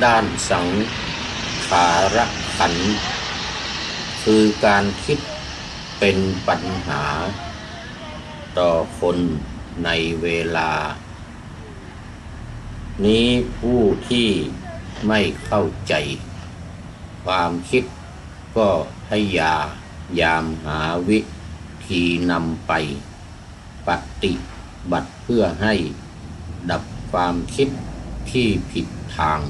ด้านสังขารขันธ์คือการคิดเป็นปัญหาต่อคนในเวลานี้ผู้ที่ไม่เข้าใจความคิดก็พยายามหาวิธีนำไปปฏิบัติเพื่อให้ดับความคิดที่ผิดทาง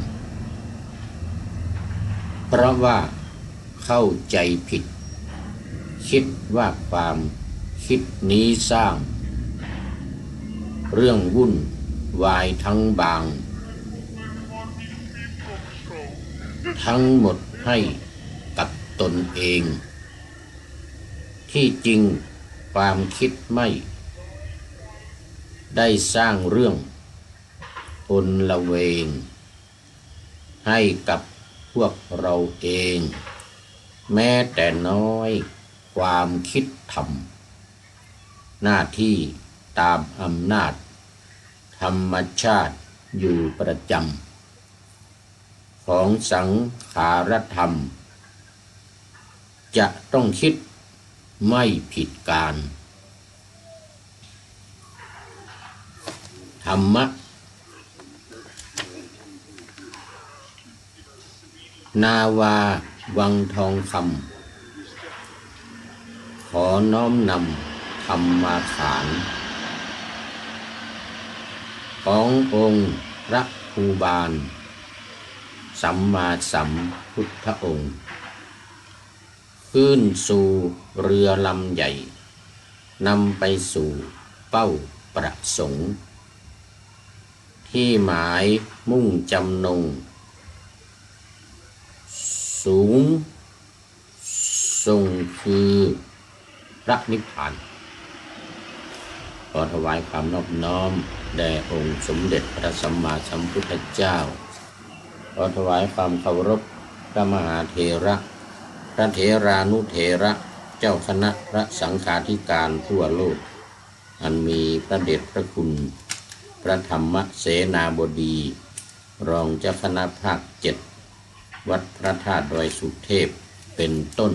เพราะว่าเข้าใจผิดคิดว่าความคิดนี้สร้างเรื่องวุ่นวายทั้งหมดให้กับตนเองที่จริงความคิดไม่ได้สร้างเรื่องอนละเวงให้กับพวกเราเองแม้แต่น้อยความคิดทำหน้าที่ตามอำนาจธรรมชาติอยู่ประจำของสังขารธรรมจะต้องคิดไม่ผิดการธรรมะนาวาวังทองคำขอน้อมนำธรรมาขานขององค์พระครูบาลสัมมาสัมพุทธองค์ขึ้นสู่เรือลำใหญ่นำไปสู่เป้าประสงค์ที่หมายมุ่งจำนงสูงส่งคือพระนิพพานขอถวายความนอบน้อมแด่องค์สมเด็จพระสัมมาสัมพุทธเจ้าขอถวายความเคารพพระมหาเถระพระเถรานุเถระเจ้าคณะพระสังฆาธิการทั่วโลกอันมีพระเดชพระคุณพระธรรมเสนาบดีรองเจ้าคณะภาค7วัดพระธาตุดอยสุเทพเป็นต้น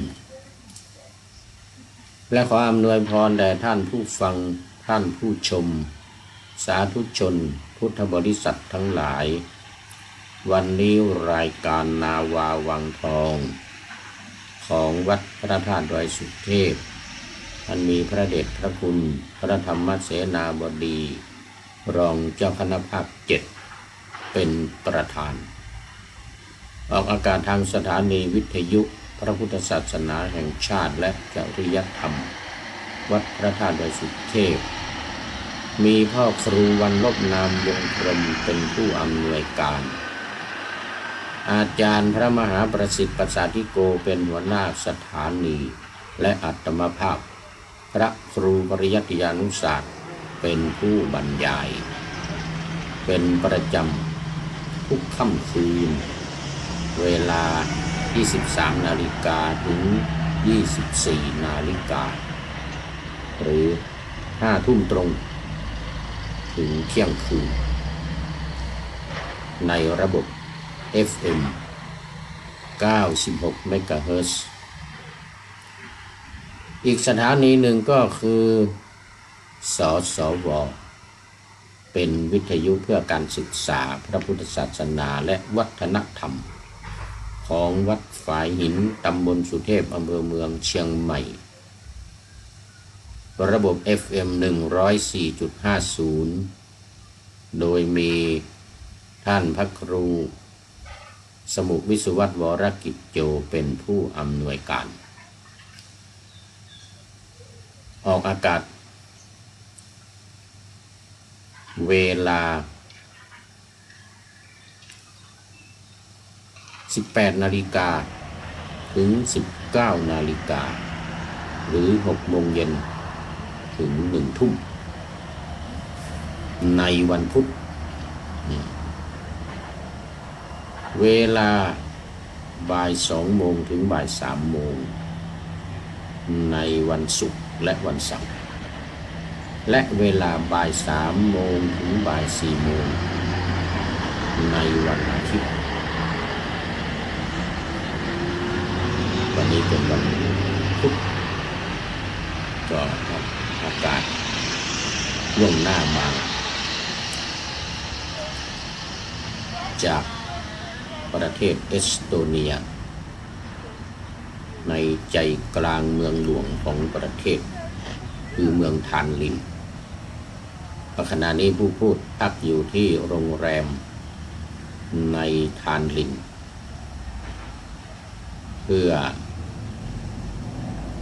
และขออำนวยพรแด่ท่านผู้ฟังท่านผู้ชมสาธุชนพุทธบริษัททั้งหลายวันนี้รายการนาวาวังทองของวัดพระธาตุดอยสุเทพอันมีพระเดชพระคุณพระธรรมเสนาบดีรองเจ้าคณะภาค7เป็นประธานออกอากาศทางสถานีวิทยุพระพุทธศาสนาแห่งชาติและจริยธรรมวัดพระธาตุดอยสุเทพมีพ่อครูวันลบนามวงพรหมเป็นผู้อำนวยการอาจารย์พระมหาประสิทธิ์ประสาธิโกเป็นหัวหน้าสถานีและอัตมภาพพระครูปริยัติยานุศาสตร์เป็นผู้บรรยายเป็นประจำทุกค่ำคืนเวลา 23 นาฬิกาถึง 24 นาฬิกาหรือ 5 ทุ่มตรงถึงเที่ยงคืนในระบบ FM 96 เมกะเฮิรตซ์อีกสถานีหนึ่งก็คือสสวเป็นวิทยุเพื่อการศึกษาพระพุทธศาสนาและวัฒนธรรมของวัดฝายหินตำบลสุเทพอำเภอเมืองเชียงใหม่ระบบ FM 104.50 โดยมีท่านพระครูสมุวิสุวัตรวรกิจโจเป็นผู้อำนวยการออกอากาศเวลา 18 นาฬิกาถึง 19 นาฬิกาหรือ 6 โมงเย็นถึง 1 ทุ่มในวันพุธเวลาบ่าย 2 โมงถึงบ่าย 3 โมงในวันศุกร์และวันเสาร์และเวลาบ่าย 3 โมงถึงบ่าย 4 โมงในวันอาทิตย์ นี้เป็นวันพุธก็อากาศล่วงหน้ามาจากประเทศเอสโตเนียในใจกลางเมืองหลวงของประเทศคือเมืองทานลินขณะนี้ผู้พูดพักอยู่ที่โรงแรมในทานลินเพื่อ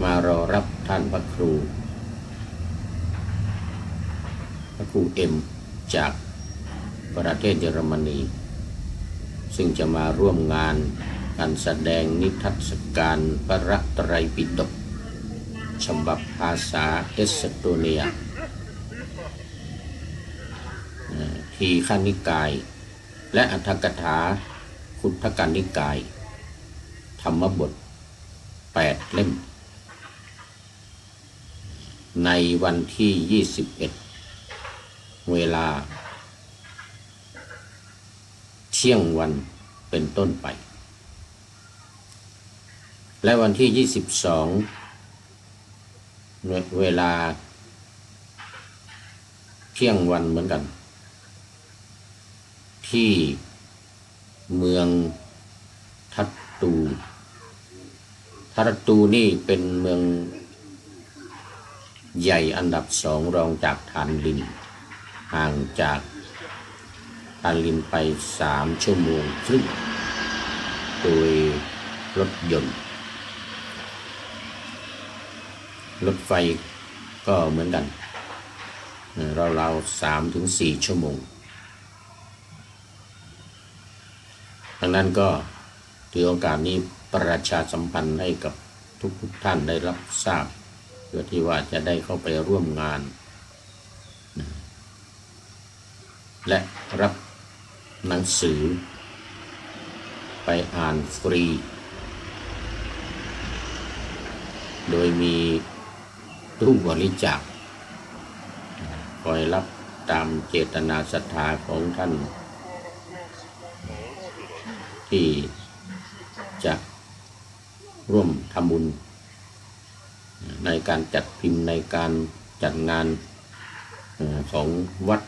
มารอรับท่านพระครูเอ็มจากประเทศเยอรมนีซึ่งจะมาร่วมงานการแสดงนิทรรศการพระไตรปิฎกฉบับภาษาเอสโตเนียทีฆนิกายและอรรถกถาคุถกนิกายธรรมบท8 เล่มในวันที่21เวลาเที่ยงวันเป็นต้นไปและวันที่22เวลาเที่ยงวันเหมือนกันที่เมืองทัตตูนี่เป็นเมืองใหญ่อันดับ2รองจากทานลินห่างจากทานลินไป3 ชั่วโมงครึ่งโดยรถยนต์รถไฟก็เหมือนกันเรา3 ถึง 4 ชั่วโมงดังนั้นก็ถือโอกาสนี้ประชาสัมพันธ์ให้กับทุกท่านได้รับทราบเพื่อที่ว่าจะได้เข้าไปร่วมงานและรับหนังสือไปอ่านฟรีโดยมีตู้บริจาคคอยรับตามเจตนาศรัทธาของท่านที่จะร่วมทำบุญในการจัดพิมพ์ในการจัดงานของวัด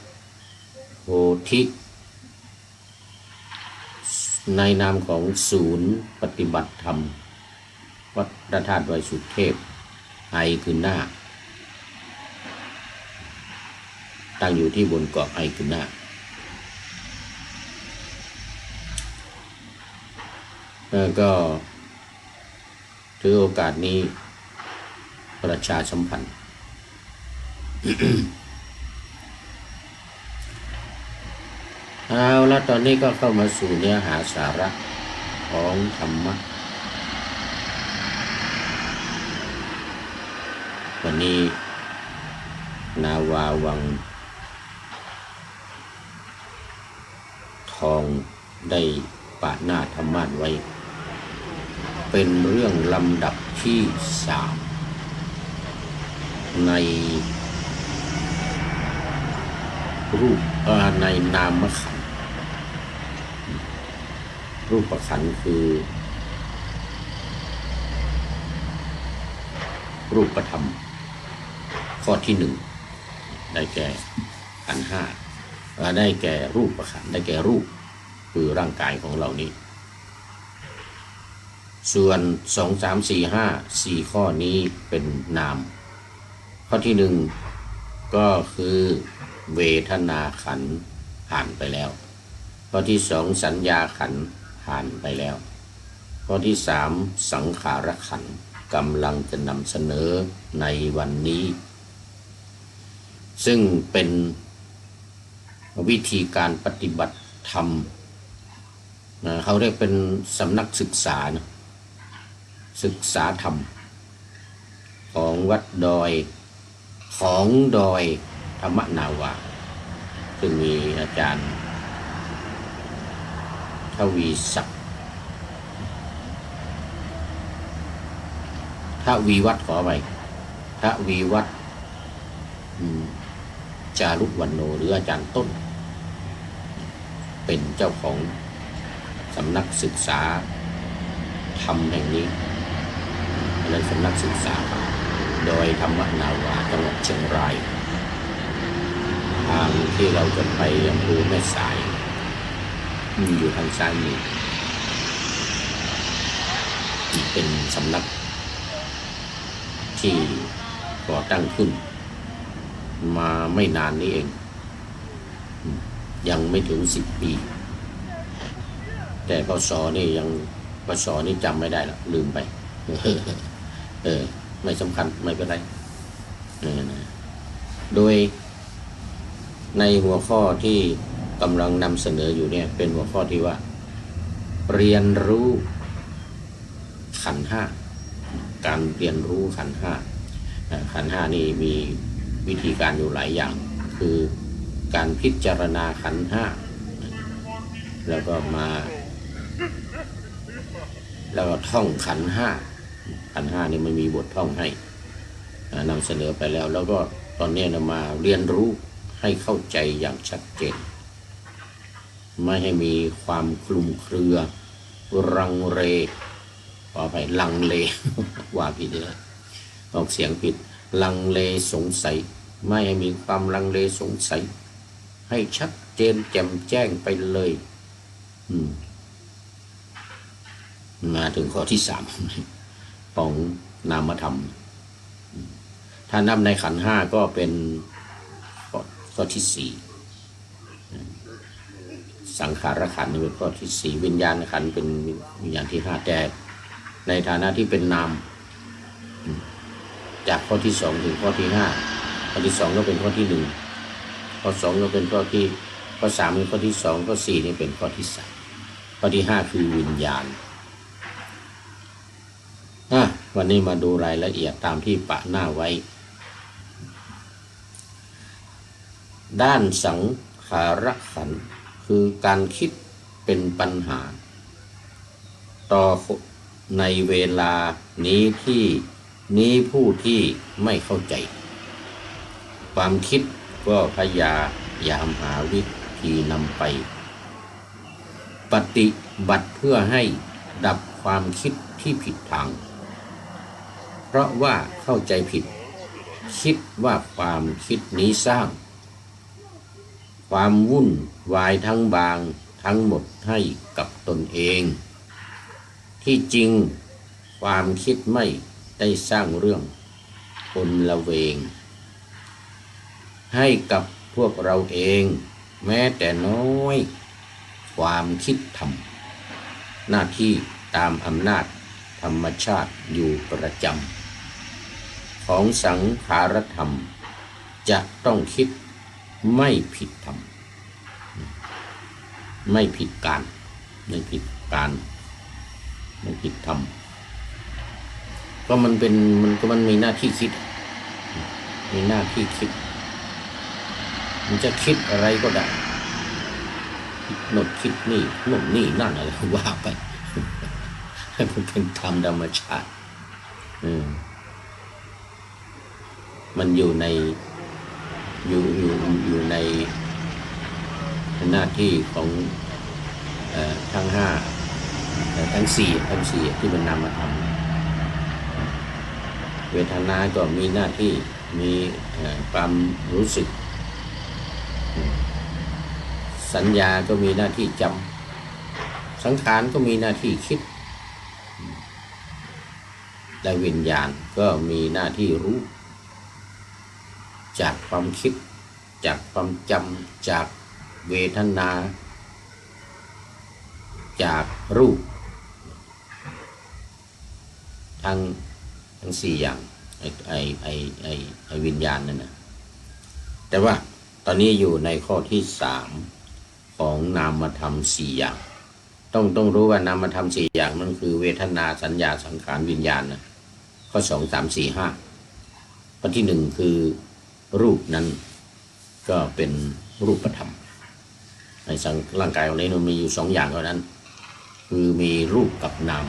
โพธิในนามของศูนย์ปฏิบัติธรรมวัดพระธาตุดอยสุเทพไอคือหน้าตั้งอยู่ที่บนเกาะไอคือหน้าก็ถือโอกาสนี้ประชาสัมพันธ์ เอาละตอนนี้ก็เข้ามาสู่เนื้อหาสาระของธรรมะวันนี้นาวาวังทองได้ปะหน้าธรรมะไว้เป็นเรื่องลำดับที่3ในในนามขันธ์รูปขันธ์คือรูปธรรมข้อที่1ได้แก่ขันธ์5ได้แก่รูปขันธ์ได้แก่รูปคือร่างกายของเรานี้ส่วน2 3 4 5 4ข้อนี้เป็นนามข้อที่1ก็คือเวทนาขันธ์ผ่านไปแล้วข้อที่2สัญญาขันธ์ผ่านไปแล้วข้อที่3สังขารขันธ์กำลังจะนำเสนอในวันนี้ซึ่งเป็นวิธีการปฏิบัติธรรมเขาเรียกเป็นสำนักศึกษาศึกษาธรรมของวัดดอยธรรมนาวาซึ่งมีอาจารย์ทวีศักดิ์ทวีวัฒน์ขอไปทวีวัฒน์จารุวรรณโนหรืออาจารย์ต้นเป็นเจ้าของสำนักศึกษาธรรมแห่งนี้ และสำนักศึกษาโดยธรรมนาวาจังหวัดเชียงรายทางที่เราจะไปอำเภอแม่สายอยู่ทางซ้ายมือเป็นสำนักที่ก่อตั้งขึ้นมาไม่นานนี้เองยังไม่ถึง10 ปีแต่พศนี่ยังพศนี่จำไม่ได้แล้วลืมไปไม่สำคัญไม่เป็นไรโดยในหัวข้อที่กำลังนำเสนออยู่เนี่ยเป็นหัวข้อที่ว่าเรียนรู้ขันธ์ห้าการเรียนรู้ขันธ์ห้าขันธ์ห้านี่มีวิธีการอยู่หลายอย่างคือการพิจารณาขันธ์ห้าแล้วก็ท่องขันธ์ห้าขันธ์ห้านี่มันมีบทท่องให้นำเสนอไปแล้วก็ตอนนี้นำมาเรียนรู้ให้เข้าใจอย่างชัดเจนไม่ให้มีความคลุมเครือรังเลขอไปลังเลว่าผิดเลยออกเสียงผิดลังเลสงสัยไม่ให้มีความลังเลสงสัยให้ชัดเจนแจ่มแจ้งไปเลยมาถึงข้อที่3ของนามธรรมถ้านับในขันธ์ห้าก็เป็นข้อที่4สังขารขันธ์เป็นข้อที่4วิญญาณขันธ์เป็นวิญญาณที่5แต่ในฐานะที่เป็นนามจากข้อที่2ถึงข้อที่5ข้อที่2ก็เป็นข้อที่1ข้อ2ก็เป็นข้อ3เป็นข้อที่2ข้อ4นี่เป็นข้อที่3ข้อที่5คือวิญญาณวันนี้มาดูรายละเอียดตามที่ปะหน้าไว้ด้านสังขารขันธ์คือการคิดเป็นปัญหาต่อในเวลานี้ผู้ที่ไม่เข้าใจความคิดก็พยายามหาวิธีนำไปปฏิบัติเพื่อให้ดับความคิดที่ผิดทางเพราะว่าเข้าใจผิดคิดว่าความคิดนี้สร้างความวุ่นวายทั้งหมดให้กับตนเองที่จริงความคิดไม่ได้สร้างเรื่องอนละเวงให้กับพวกเราเองแม้แต่น้อยความคิดทำหน้าที่ตามอำนาจธรรมชาติอยู่ประจำของสังขารธรรมจะต้องคิดไม่ผิดธรรมไม่ผิดการไม่ผิดธรรมก็มันมีหน้าที่คิดมันจะคิดอะไรก็ได้คิดโน่นคิดนี่โน่นนี่นั่นอะไรว่าไปให้มันเป็นธรรมธรรมชาติมันอยู่ในหน้าที่ของทั้ง5ทั้ง4ที่มันนำมาทำเวทนาก็มีหน้าที่มีความรู้สึกสัญญาก็มีหน้าที่จำสังขารก็มีหน้าที่คิดและวิญญาณก็มีหน้าที่รู้จากความคิดจากความจำจากเวทนาจากรูปทั้ง4อย่างไอวิญญาณนั่นนะแต่ว่าตอนนี้อยู่ในข้อที่3ของนามธรรม4อย่างต้องรู้ว่านามธรรม4อย่างนั่นคือเวทนาสัญญาสังขารวิญญาณนะข้อ2 3 4 5ข้อที่1คือรูปนั้นก็เป็นรูปธรรมในร่างกายของเรามีอยู่2อย่างเท่านั้นคือมีรูปกับนาม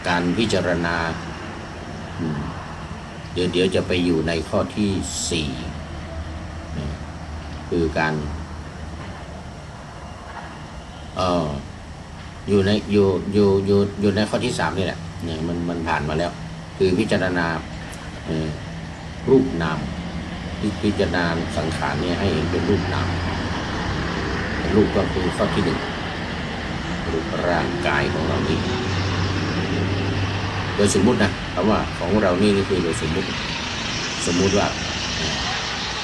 การพิจารณาเดี๋ยวจะไปอยู่ในข้อที่4คือการอยู่ในข้อที่3นี่แหละ เนี่ยมันผ่านมาแล้วคือพิจารณารูปนามพิจารณาสังขารเนี่ยให้เห็นเป็นรูปนามรูปก็คือข้อที่หนึ่งรูปร่างกายของเรานี่โดยสมมุตินะคำว่าของเรานี่คือโดยสมมุติว่า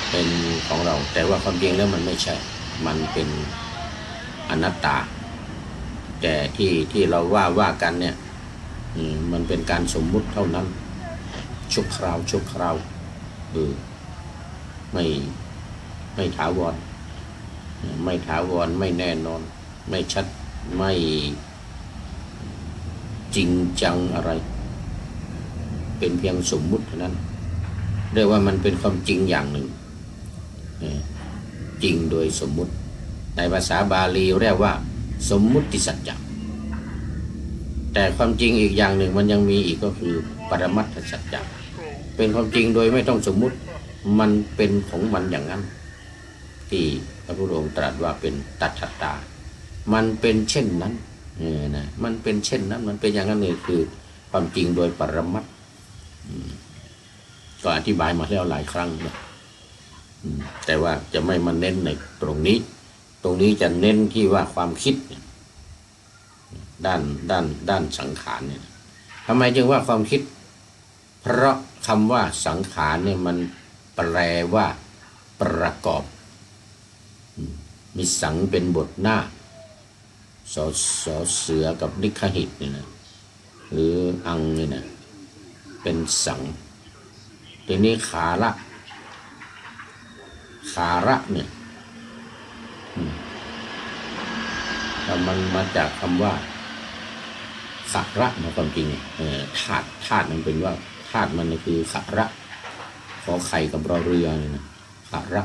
เป็นของเราแต่ว่าความจริงแล้วมันไม่ใช่มันเป็นอนัตตาแต่ที่เราว่ากันเนี่ยมันเป็นการสมมุติเท่านั้นชั่วคราวไม่ถาวรไม่แน่นอนไม่ชัดไม่จริงจังอะไรเป็นเพียงสมมุติเท่านั้นเรียกว่ามันเป็นความจริงอย่างหนึ่งจริงโดยสมมุติในภาษาบาลีเรียกว่าสมมุติสัจจะแต่ความจริงอีกอย่างหนึ่งมันยังมีอีกก็คือปรมัตถสัจจะเป็นความจริงโดยไม่ต้องสมมุติมันเป็นของมันอย่างนั้นที่พระพุทธองค์ตรัสว่าเป็นตัทธตามันเป็นเช่นนั้นนะมันเป็นเช่นนั้นมันเป็นอย่างนั้นเลยคือความจริงโดยปรมัตถ์ก็อธิบายมาแล้วหลายครั้งนะแต่ว่าจะไม่มาเน้นในตรงนี้จะเน้นที่ว่าความคิดด้านสังขารเนี่ยทำไมจึงว่าความคิดเพราะคำว่าสังขารเนี่ยมันแปลว่าประกอบมีสังเป็นบทหน้าสอเสือกับนิคหิตเนี่ยนะหรืออังเนี่ยนะเป็นสังทีนี้ขาระเนี่ยแต่มันมาจากคำว่าขะระนะความจริงธาตุมันเป็นว่าธาตุมันคือขะระขอไข่กับรอเรือเนี่ยนะขะระ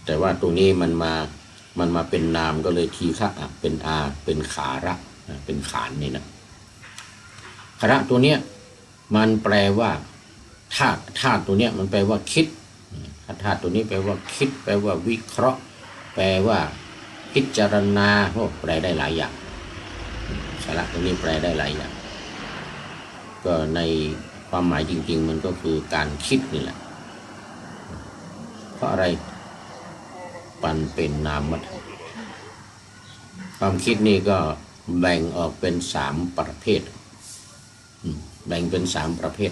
แต่ว่าตรงนี้มันมาเป็นนามก็เลยทีฆะเป็นอาเป็นขาระเป็นขานนี่นะขะระตัวเนี้ยมันแปลว่าธาตุตัวเนี้ยมันแปลว่าคิดธาตุตัวนี้แปลว่าคิดแปลว่าวิเคราะห์แปลว่าพิจารณาแปลได้หลายอย่างขะระตัวนี้แปลได้หลายอย่างก็ในความหมายจริงๆมันก็คือการคิดนี่แหละเพราะอะไรปันเป็นนามธรรมความคิดนี่ก็แบ่งออกเป็น3ประเภทแบ่งเป็น3ประเภท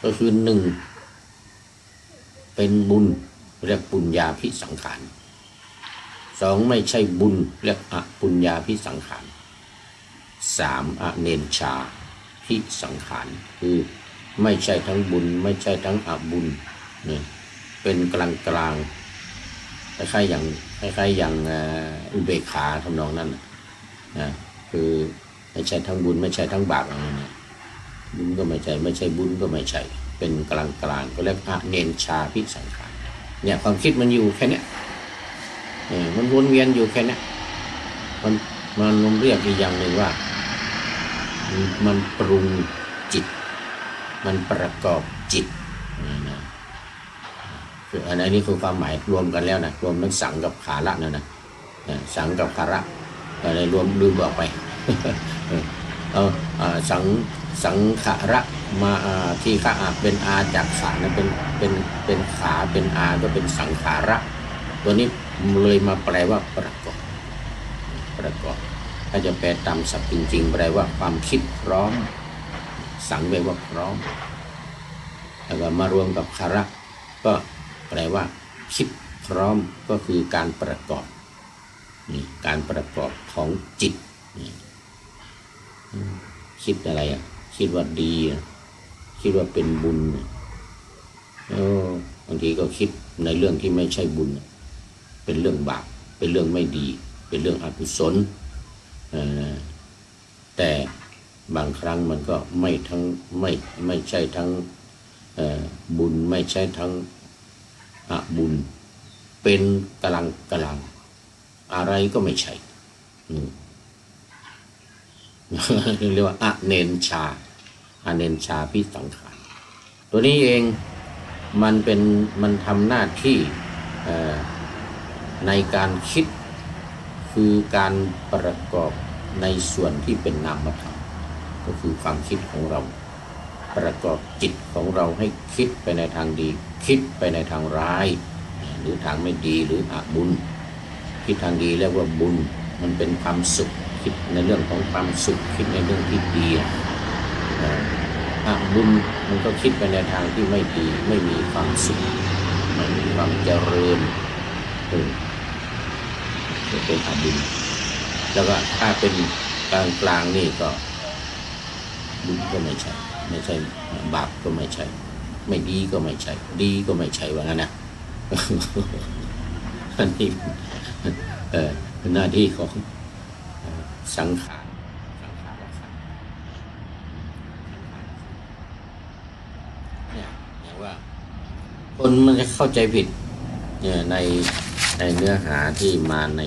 ก็คือ1เป็นบุญเรียกปุญญาภิสังขาร2ไม่ใช่บุญเรียกอปุญญาภิสังขาร3อเนญชาภิสังขารคือไม่ใช่ทั้งบุญไม่ใช่ทั้งอบุญเนี่ยเป็นกลางคล้ายๆอย่างอุเบกขาทำนองนั้นนะคือไม่ใช่ทั้งบุญไม่ใช่ทั้งบาปอะไรนะบุญก็ไม่ใช่บุญก็ไม่ใช่เป็นกลางก็เรียกอเนญชาภิสังขารเนี่ยความคิดมันอยู่แค่นี้มันวนเวียนอยู่แค่นี้มันเรียกอีกอย่างหนึ่งว่ามันปรุงจิตมันประกอบจิตนะคืออันนี้คือความหมายรวมกันแล้วนะรวมทั้งสังกับขาระนะสังกับขาระอะไรรวมลืมบอกไป สังขาระมาที่ขาเป็นอาจากขานะเป็นขาเป็นอาก็เป็นสังขาระตัวนี้เลยมาแปลว่าประกอบถ้าจะแปลตามศัพท์จริงๆแปลว่าความคิดพร้อมสังแปลว่าพร้อมแล้วก็มารวมกับขาระก็แปลว่าคิดพร้อมก็คือการประกอบนี่การประกอบของจิตคิดอะไรคิดว่าดีคิดว่าเป็นบุญบางทีก็คิดในเรื่องที่ไม่ใช่บุญเป็นเรื่องบาปเป็นเรื่องไม่ดีเป็นเรื่องอกุศลแต่บางครั้งมันก็ไม่ใช่ทั้งบุญไม่ใช่ทั้งอบุญเป็นกลางอะไรก็ไม่ใช่เรียกว่าอเนญชาภิสังขารตัวนี้เองมันทำหน้าที่ในการคิดคือการประกอบในส่วนที่เป็นนามธรรม ก็คือความคิดของเราประกอบจิตของเราให้คิดไปในทางดีคิดไปในทางร้ายหรือทางไม่ดีหรืออบุญคิดทางดีเรียกว่าบุญมันเป็นความสุขคิดในเรื่องของความสุขคิดในเรื่องที่ดีอบุญมันก็คิดไปในทางที่ไม่ดีไม่มีความสุขไม่มีความเจริญก็เป็นอบุญแล้วก็ถ้าเป็นกลางนี่ก็บุญก็ไม่ใช่บาปก็ไม่ใช่ไม่ดีก็ไม่ใช่ดีก็ไม่ใช่ว่างั้นนะอันนี้เป็นหน้าที่ของสังขารเนี่ยอย่างว่าคนมันจะเข้าใจผิดในเนื้อหาที่มาใน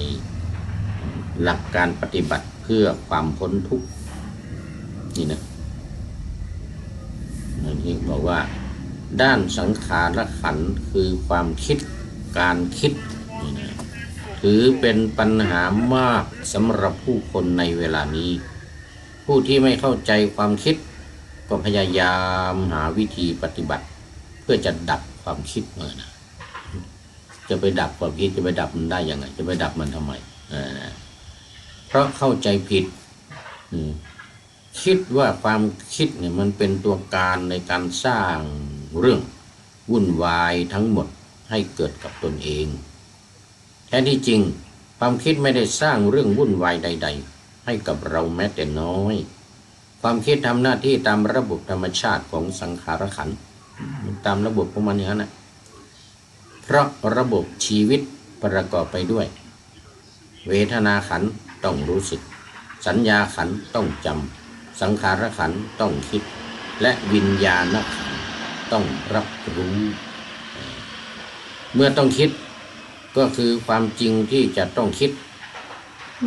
หลักการปฏิบัติเพื่อความพ้นทุกข์นี่นะที่บอกว่าด้านสังขารขันธ์คือความคิดการคิดนี่นะถือเป็นปัญหามากสำหรับผู้คนในเวลานี้ผู้ที่ไม่เข้าใจความคิดก็พยายามหาวิธีปฏิบัติเพื่อจะดับความคิดนะจะไปดับความคิดจะไปดับมันได้ยังไงจะไปดับมันทำไมเพราะเข้าใจผิดคิดว่าความคิดเนี่ยมันเป็นตัวการในการสร้างเรื่องวุ่นวายทั้งหมดให้เกิดกับตนเองแท้ที่จริงความคิดไม่ได้สร้างเรื่องวุ่นวายใดๆให้กับเราแม้แต่น้อยความคิดทำหน้าที่ตามระบบธรรมชาติของสังขารขันธ์ตามระบบของมันอย่างนั้นนะเพราะระบบชีวิตประกอบไปด้วยเวทนาขันธ์ต้องรู้สึกสัญญาขันธ์ต้องจำสังขารขันธ์ต้องคิดและวิญญาณขันธ์ต้องรับรู้เมื่อต้องคิดก็คือความจริงที่จะต้องคิด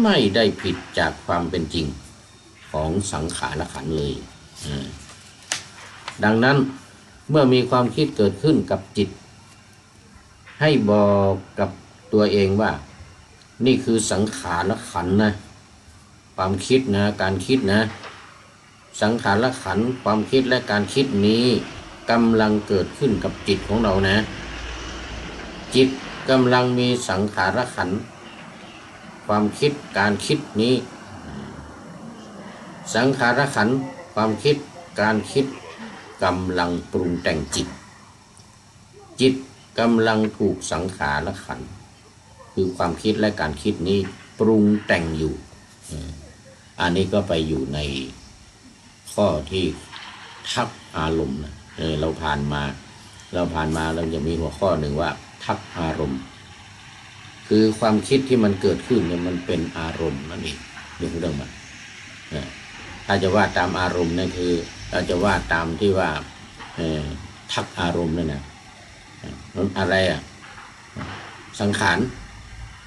ไม่ได้ผิดจากความเป็นจริงของสังขารขันธ์เลยดังนั้นเมื่อมีความคิดเกิดขึ้นกับจิตให้บอกกับตัวเองว่านี่คือสังขารขันธ์นะความคิดนะการคิดนะสังขารขันธ์ความคิดและการคิดนี้กำลังเกิดขึ้นกับจิตของเรานะจิตกำลังมีสังขารขันธ์ความคิดการคิดนี้สังขารขันธ์ความคิดการคิดกำลังปรุงแต่งจิตจิตกำลังถูกสังขารขันธ์คือความคิดและการคิดนี้ปรุงแต่งอยู่อันนี้ก็ไปอยู่ในข้อที่ทักอารมณ์นะเราผ่านมาเราจะมีหัวข้อหนึ่งว่าทักอารมณ์คือความคิดที่มันเกิดขึ้นเนี่ยมันเป็นอารมณ์นั่นเองเรื่องมันถ้าจะว่าตามอารมณ์นั่นคือเราจะว่าตามที่ว่าทักอารมณ์นั่นนะอะไรสังขาร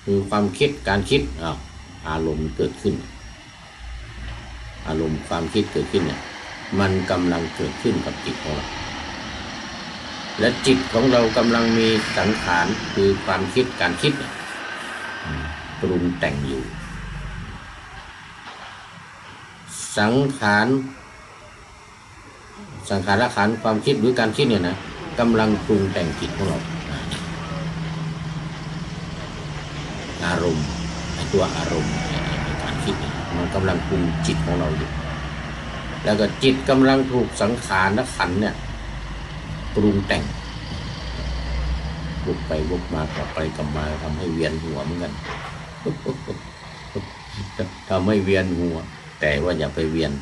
คือความคิดการคิดอารมณ์เกิดขึ้นอารมณ์ความคิดเกิดขึ้นเนี่ยมันกำลังเกิดขึ้นกับจิตของเราและจิตของเรากำลังมีสังขารคือความคิดการคิดปรุงแต่งอยู่สังขารขันธ์ความคิดหรือการคิดเนี่ยนะกำลังปรุงแต่งจิตของเราอารมณ์ตัวอารมณ์ในการคิดเนี่ยมันกำลังปรุงจิตของเราอยู่แล้วก็จิตกำลังถูกสังขารและขันธ์เนี่ยปรุงแต่งวกไปวกมากลับไปกลับมาทำให้เวียนหัวเหมือนกันทำให้เวียนหัวแต่ว่าอย่าไปเวียน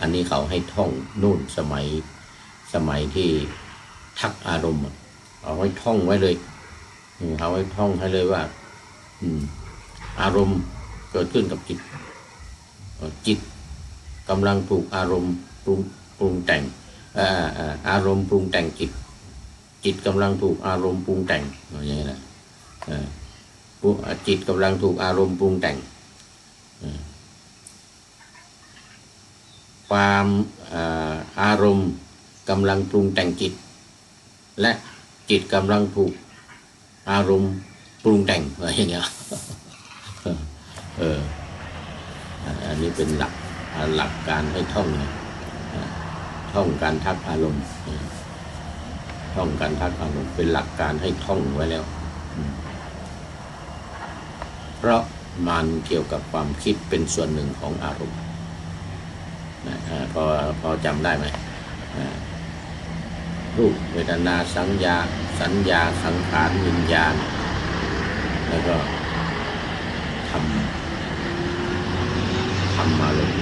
อันนี้เขาให้ท่องนู่นสมัยที่ทักอารมณ์เอาไว้ท่องไว้เลยเอาไว้ท่องให้เลยว่าอารมณ์เกิดขึ้นกับจิตจิตกำลังถูกอารมณ์ปรุงแต่งอารมณ์ปรุงแต่งจิตกำลังถูกอารมณ์ปรุงแต่งอย่างนี้นะจิตกำลังถูกอารมณ์ปรุงแต่งความอารมณ์กำลังปรุงแต่งจิตและจิตกำลังถูกอารมณ์ปรุงแต่งอะไรอย่างเงี้ยอันนี้เป็นหลัก หลักการให้ท่องนะท่องการทักอารมณ์ท่องการทักอารมณ์เป็นหลักการให้ท่องไว้แล้วเพราะมันเกี่ยวกับความคิดเป็นส่วนหนึ่งของอารมณ์พอจำได้ไหมรูปเวทนาสัญญาสังขารวิญญาณแล้วก็ธรรมารมณ์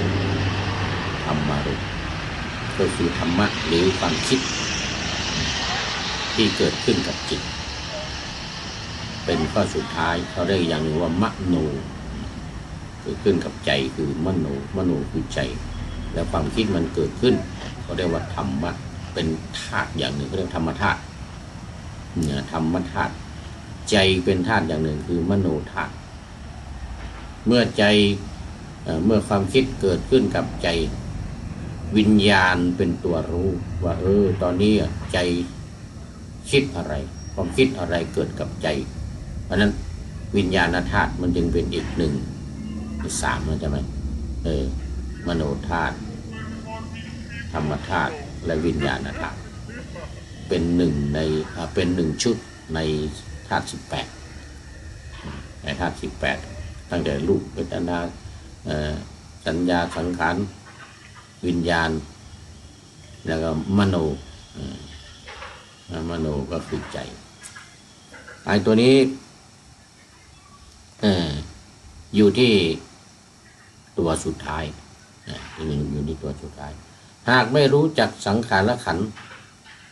ก็คือธรรมะหรือความคิดที่เกิดขึ้นกับจิตเป็นข้อสุดท้ายเขาเรียกอย่างหนึ่งว่ามโนเกิดขึ้นกับใจคือมโนคือใจแล้วความคิดมันเกิดขึ้นเขาเรียกว่าธรรมะเป็นธาตุอย่างหนึ่งเขาเรียกธรรมธาตุเนี่ยธรรมธาตุใจเป็นธาตุอย่างหนึ่งคือมโนธาตุเมื่อความคิดเกิดขึ้นกับใจวิญญาณเป็นตัวรู้ว่าตอนนี้ใจคิดอะไรความคิดอะไรเกิดกับใจเพราะนั้นวิญญาณธาตุมันจึงเป็นอีกหนึ่งสามนะใช่ไหมมโนธาตุธรรมธาตุและวิญญาณธาตุเป็นหนึ่งชุดในธาตุ18ในธาตุ18ตั้งแต่รูปเวทนาสัญญาสังขารวิญญาณแล้วก็มโนก็คือใจไอ้ตัวนี้อยู่ที่ตัวสุดท้ายอยู่ที่ตัวสุดท้ายหากไม่รู้จักสังขารขันธ์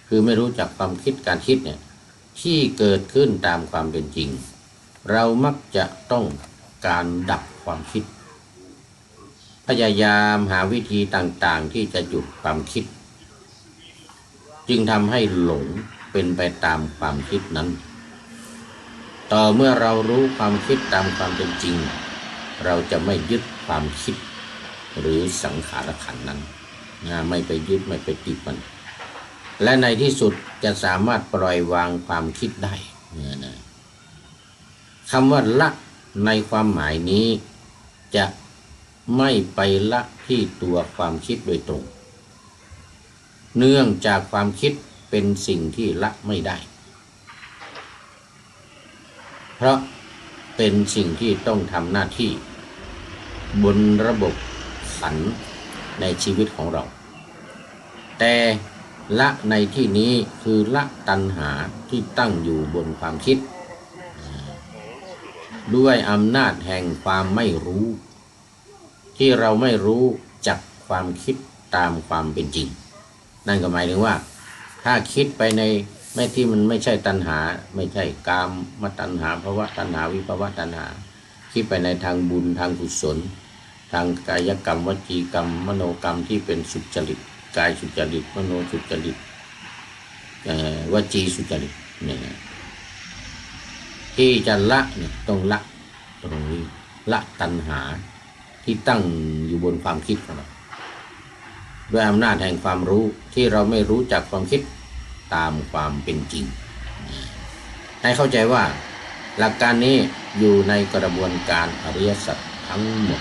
คือไม่รู้จักความคิดการคิดเนี่ยที่เกิดขึ้นตามความเป็นจริงเรามักจะต้องการดับความคิดพยายามหาวิธีต่างๆที่จะหยุดความคิดจึงทำให้หลงเป็นไปตามความคิดนั้นต่อเมื่อเรารู้ความคิดตามความเป็นจริงเราจะไม่ยึดความคิดหรือสังขารขันธ์นั้นไม่ไปยึดไม่ไปติดมันและในที่สุดจะสามารถปล่อยวางความคิดได้คำว่าละในความหมายนี้จะไม่ไปละที่ตัวความคิดโดยตรงเนื่องจากความคิดเป็นสิ่งที่ละไม่ได้เพราะเป็นสิ่งที่ต้องทำหน้าที่บนระบบขันธ์ในชีวิตของเราแต่ละในที่นี้คือละตัณหาที่ตั้งอยู่บนความคิดด้วยอำนาจแห่งความไม่รู้ที่เราไม่รู้จักความคิดตามความเป็นจริงนั่นก็หมายถึงว่าถ้าคิดไปในไม่ที่มันไม่ใช่ตัณหาไม่ใช่กามตัณหาภวตัณหาวิภวตัณหาคิดไปในทางบุญทางกุศลทางกายกรรมวจีกรรมมโนกรรมที่เป็นสุจริตกายสุจริตมโนสุจริตวจีสุจริตเนี่ยที่จะละเนี่ยต้องละตรงนี้ละตัณหาที่ตั้งอยู่บนความคิดของเราด้วยอำนาจแห่งความรู้ที่เราไม่รู้จักความคิดตามความเป็นจริงให้เข้าใจว่าหลักการนี้อยู่ในกระบวนการอริยสัจทั้งหมด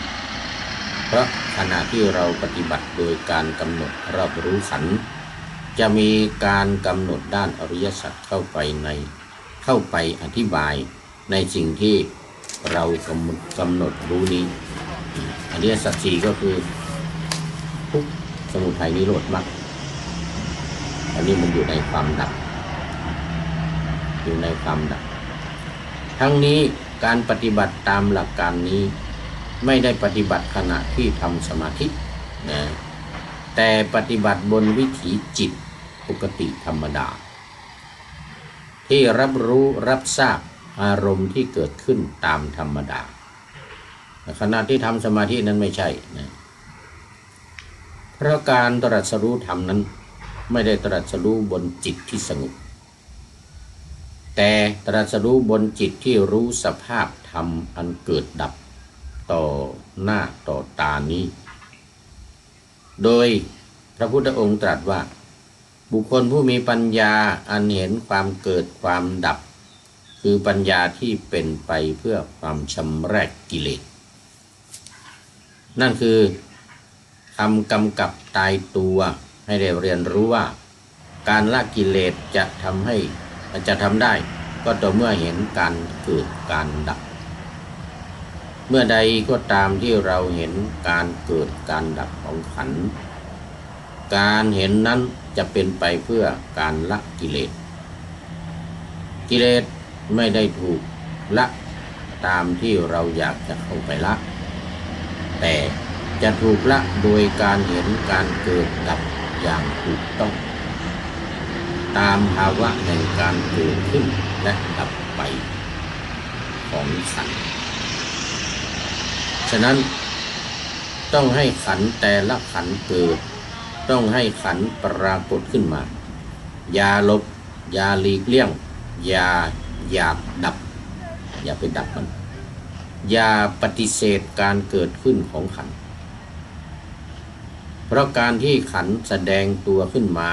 เพราะขณะที่เราปฏิบัติโดยการกำหนดรอบรู้ขันธ์จะมีการกำหนดด้านอริยสัจเข้าไปอธิบายในสิ่งที่เรากำหนดรู้นี้อริยสัจ4ก็คือทุกข์สมุทัยนิโรธมรรคอันนี้มันอยู่ในความดับทั้งนี้การปฏิบัติตามหลักการนี้ไม่ได้ปฏิบัติขณะที่ทำสมาธินะแต่ปฏิบัติบนวิถีจิตปกติธรรมดาที่รับรู้รับทราบอารมณ์ที่เกิดขึ้นตามธรรมดาขณะที่ทำสมาธินั้นไม่ใช่นะเพราะการตรัสรู้ธรรมนั้นไม่ได้ตรัสรู้บนจิตที่สงบแต่ตรัสรู้บนจิตที่รู้สภาพธรรมอันเกิดดับต่อหน้าต่อตานี้โดยพระพุทธองค์ตรัสว่าบุคคลผู้มีปัญญาอันเห็นความเกิดความดับคือปัญญาที่เป็นไปเพื่อความชำระกิเลสนั่นคือ คำกำกับตายตัวให้ได้เรียนรู้ว่าการละกิเลสจะทำได้ก็ต่อเมื่อเห็นการเกิดการดับเมื่อใดก็ตามที่เราเห็นการเกิดการดับของขันธ์การเห็นนั้นจะเป็นไปเพื่อการละกิเลสกิเลสไม่ได้ถูกละตามที่เราอยากจะเข้าไปละแต่จะถูกละโดยการเห็นการเกิดดับอย่างถูกต้องตามภาวะแห่งการเกิดขึ้นและดับไปของขันธ์ฉะนั้นต้องให้ขันธ์แต่ละขันธ์เกิดต้องให้ขันธ์ปรากฏขึ้นมาอย่าลบอย่าหลีกเลี่ยงอย่าอยากดับอย่าไปดับมันอย่าปฏิเสธการเกิดขึ้นของขันธ์เพราะการที่ขันธ์แสดงตัวขึ้นมา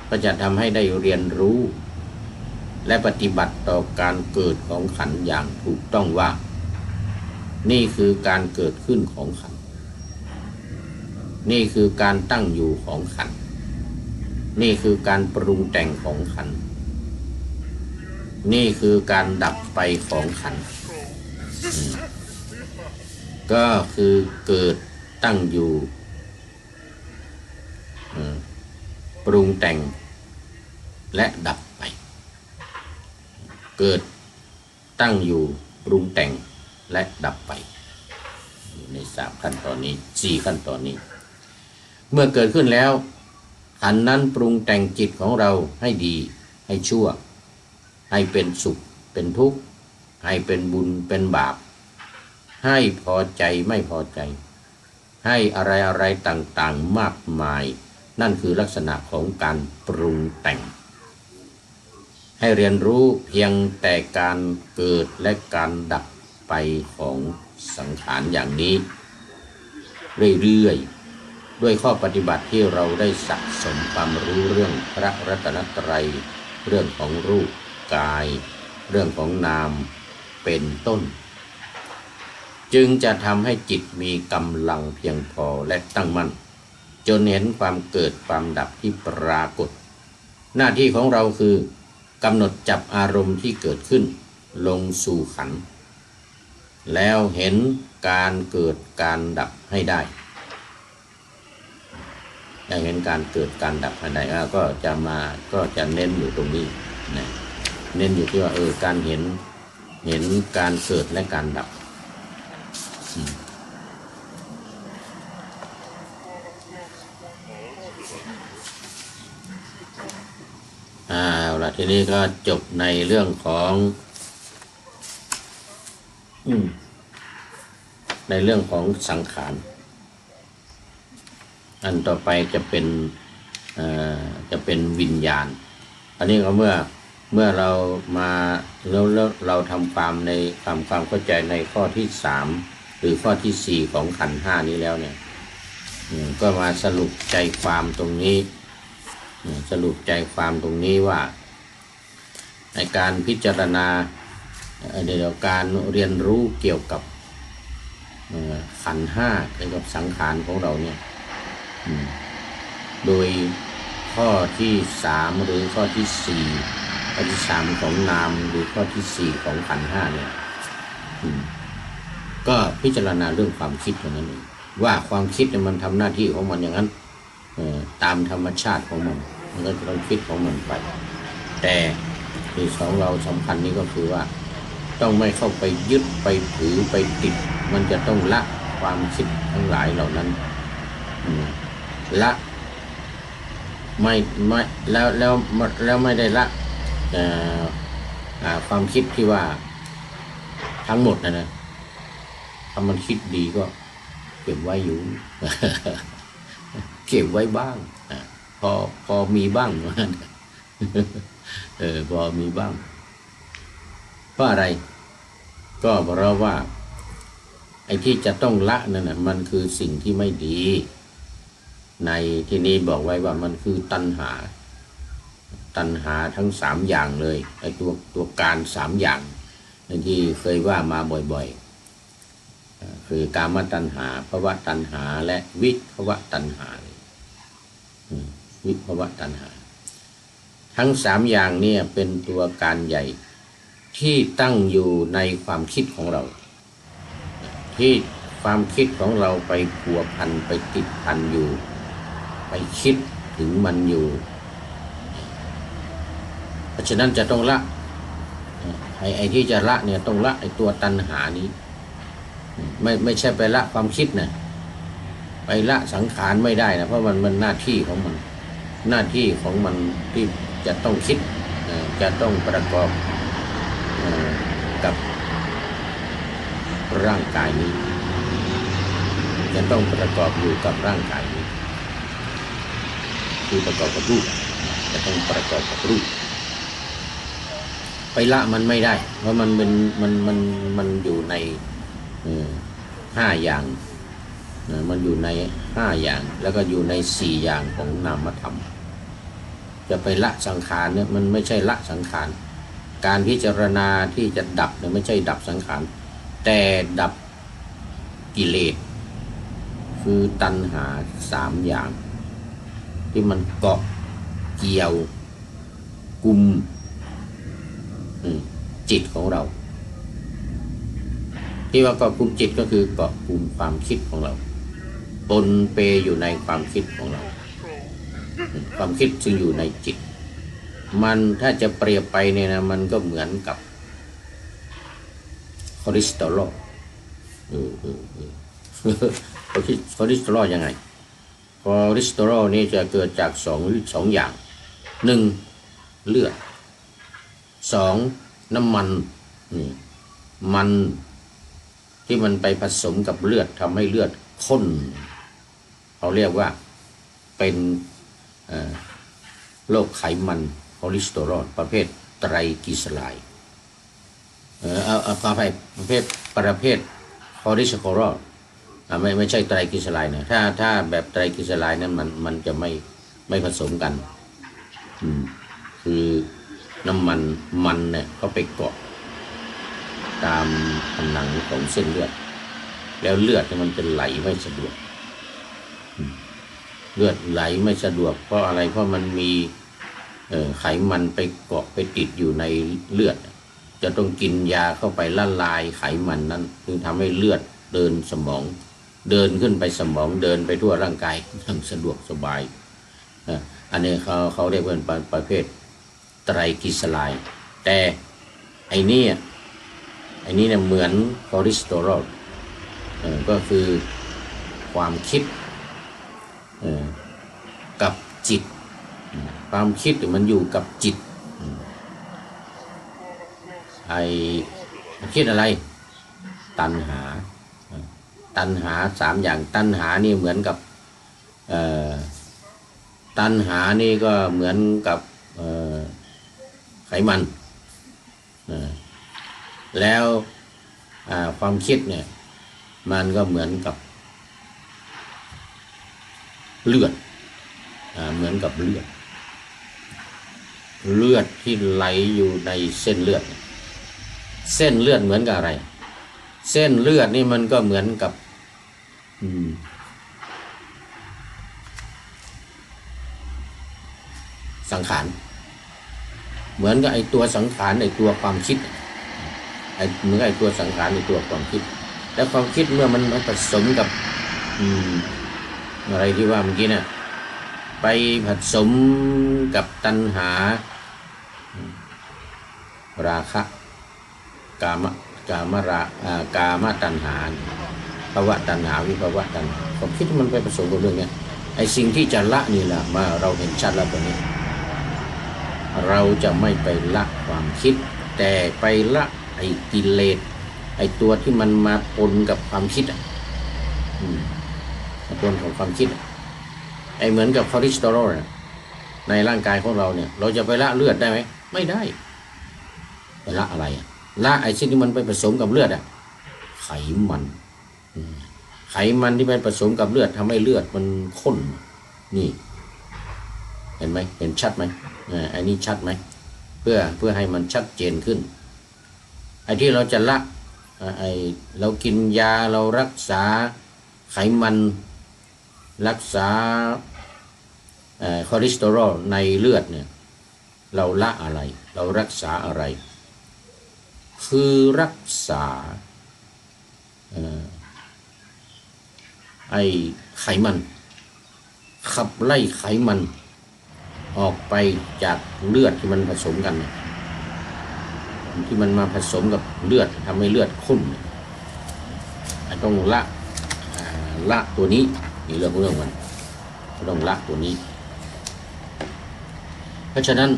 ก็จะทำให้ได้เรียนรู้และปฏิบัติต่อการเกิดของขันธ์อย่างถูกต้องว่านี่คือการเกิดขึ้นของขันธ์นี่คือการตั้งอยู่ของขันธ์นี่คือการปรุงแต่งของขันธ์นี่คือการดับไปของขันธ์ก็คือเกิดตั้งอยู่ปรุงแต่งและดับไปเกิดตั้งอยู่ปรุงแต่งและดับไปใน3ขั้นตอนนี้4ขั้นตอนนี้เมื่อเกิดขึ้นแล้วขันธ์นั้นปรุงแต่งจิตของเราให้ดีให้ชั่วให้เป็นสุขเป็นทุกข์ให้เป็นบุญเป็นบาปให้พอใจไม่พอใจให้อะไรต่างๆมากมายนั่นคือลักษณะของการปรุงแต่งให้เรียนรู้เพียงแต่การเกิดและการดับไปของสังขารอย่างนี้เรื่อยๆด้วยข้อปฏิบัติที่เราได้สะสมความรู้เรื่องพระรัตนตรัยเรื่องของรูปกายเรื่องของนามเป็นต้นจึงจะทำให้จิตมีกำลังเพียงพอและตั้งมั่นจนเห็นความเกิดความดับที่ปรากฏหน้าที่ของเราคือกำหนดจับอารมณ์ที่เกิดขึ้นลงสู่ขันธ์แล้วเห็นการเกิดการดับให้ได้เห็นการเกิดการดับให้ได้ก็จะเน้นอยู่ตรงนี้นะเน้นอยู่ที่ว่าการเห็นการเกิดและการดับเอาละทีนี้ก็จบในเรื่องของสังขารอันต่อไปจะเป็นวิญญาณอันนี้ก็เมื่อเรามาแล้วเราทำความเข้าใจในข้อที่3หรือข้อที่4ของขันธ์5นี้แล้วเนี่ยก็มาสรุปใจความตรงนี้ว่าในการพิจารณาเดี๋ยวการเรียนรู้เกี่ยวกับขันธ์5เกี่ยวกับสังขารของเราเนี่ยโดยข้อที่3หรือข้อที่4ข้อที่3ของนามหรือข้อที่4ของขันธ์5เนี่ยก็พิจารณาเรื่องความคิดเท่านั้นเองว่าความคิดเนี่ยมันทำหน้าที่ของมันอย่างนั้นตามธรรมชาติของมันก็จะต้องคิดของมันไปแต่ที่ของเราสำคัญนี้ก็คือว่าต้องไม่เข้าไปยึดไปถือไปติดมันจะต้องละความคิดทั้งหลายเหล่านั้นละไม่แล้วไม่ได้ละความคิดที่ว่าทั้งหมดนะถ้ามันคิดดีก็เก็บไว้อยู่ เก็บไว้บ้างพอมีบ้างพอมีบ้างเพราะอะไรก็เพราะว่าไอ้ที่จะต้องละนั่นน่ะมันคือสิ่งที่ไม่ดีในที่นี้บอกไว้ว่ามันคือตัณหาทั้ง3อย่างเลยไอ้ตัวการ3อย่างที่เคยว่ามาบ่อยๆ คือกามตัณหาภวตัณหาและวิภวตัณหาวิภวตัณหาทั้งสามอย่างเนี่ยเป็นตัวการใหญ่ที่ตั้งอยู่ในความคิดของเราที่ความคิดของเราไปพัวพันไปติดพันอยู่ไปคิดถึงมันอยู่เพราะฉะนั้นจะต้องละไอ้ที่จะละเนี่ยต้องละไอ้ตัวตัณหานี้ไม่ใช่ไปละความคิดนะไปละสังขารไม่ได้นะเพราะมันหน้าที่ของมันหน้าที่ของมันที่จะต้องคิดจะต้องประกอบกับร่างกายนี้จะต้องประกอบอยู่กับร่างกายนี้คือประกอบกับรูปจะต้องประกอบกับรูปไปละมันไม่ได้เพราะมันเป็นมันอยู่ใน5 อย่างมันอยู่ใน5 อย่างแล้วก็อยู่ใน4 อย่างของนามธรรมจะไปละสังขารเนี่ยมันไม่ใช่ละสังขารการพิจารณาที่จะดับเนี่ยไม่ใช่ดับสังขารแต่ดับกิเลสคือตัณหา3 อย่างที่มันเกาะเกี่ยวกุมจิตของเราที่ว่าเกาะกลุ่มจิตก็คือเกาะกลุ่มความคิดของเราปนเปอยู่ในความคิดของเราความคิดซึ่งอยู่ในจิตมันถ้าจะเปรียบไปเนี่ยนะมันก็เหมือนกับคอเลสเตอรอลคอเลสเตอรอลยังไงคอเลสเตอรอลนี่จะเกิดจากสองอย่าง1เลือด2น้ำมันมันที่มันไปผสมกับเลือดทำให้เลือดข้นเขาเรียกว่าเป็นโรคไขมันคอเลสเตอรอลประเภทไตรกลีเซอไรด์ขออภัยประเภทคอเลสเตอรอลไม่ใช่ไตรกลีเซอไรด์นะถ้าแบบไตรกลีเซอไรด์นั้นมันจะไม่ผสมกันคือน้ำมันเนี่ยเขาไปเกาะตามผนังของเส้นเลือดแล้วเลือดมันจะไหลไม่สะดวกเลือดไหลไม่สะดวกเพราะอะไรเพราะมันมีไขมันไปเกาะไปติดอยู่ในเลือดจะต้องกินยาเข้าไปละลายไขมันนั้นจึงทำให้เลือดเดินสมองเดินขึ้นไปสมองเดินไปทั่วร่างกายทั้งสะดวกสบายอันนี้เขาเรียกว่าประเภทไตรกลีเซอไรด์แต่ไอ้นี่เนี่ยเหมือนคอเลสเตอรอลก็คือความคิดกับจิตความคิดมันอยู่กับจิตไอ้คิดอะไรตัณหา3 อย่างตัณหานี่เหมือนกับตัณหานี่ก็เหมือนกับไขมันแล้วความคิดเนี่ยมันก็เหมือนกับเลือดเหมือนกับเลือดที่ไหลอยู่ในเส้นเลือดเหมือนกับอะไรเส้นเลือดนี่มันก็เหมือนกับสังขารเหมือนกับไอ้ตัวสังขารไอ้ตัวความคิดเหมือนไอ้ตัวสังขารไอ้ตัวความคิดแล้วความคิดเมื่อมันผสมกับอะไรที่ว่าเมื่อกี้เนี่ยไปผสมกับตัณหาราคะกามตัณหาภวตัณหาวิภวตัณหาความคิดมันไปผสมกับเรื่องนี้ไอ้สิ่งที่จะละนี่แหละมาเราเห็นชัดแล้วตรงนี้เราจะไม่ไปละความคิดแต่ไปละไอ้กิเลสไอ้ตัวที่มันมาปนกับความคิดปนของความคิดไอ้เหมือนกับคอเลสเตอรอลในร่างกายของเราเนี่ยเราจะไปละเลือดได้ไหมไม่ได้ไปละอะไรละไอ้สิ่งที่มันไปผสมกับเลือดไขมันที่มันผสมกับเลือดทำให้เลือดมันข้นนี่เห็นไหมเห็นชัดไหมไอ้นี่ชัดไหมเพื่อให้มันชัดเจนขึ้นไอ้ที่เราจะละ เรากินยาเรารักษาไขมันรักษาคอเลสเตอรอลในเลือดเนี่ยเราละอะไรเรารักษาอะไรคือรักษาไขมันขับไล่ไขมันออกไปจากเลือดที่มันผสมกันที่มันมาผสมกับเลือดทำให้เลือดข้นต้องละตัวนี้นี่เรื่องมันต้องละตัวนี้เพราะฉะนั้น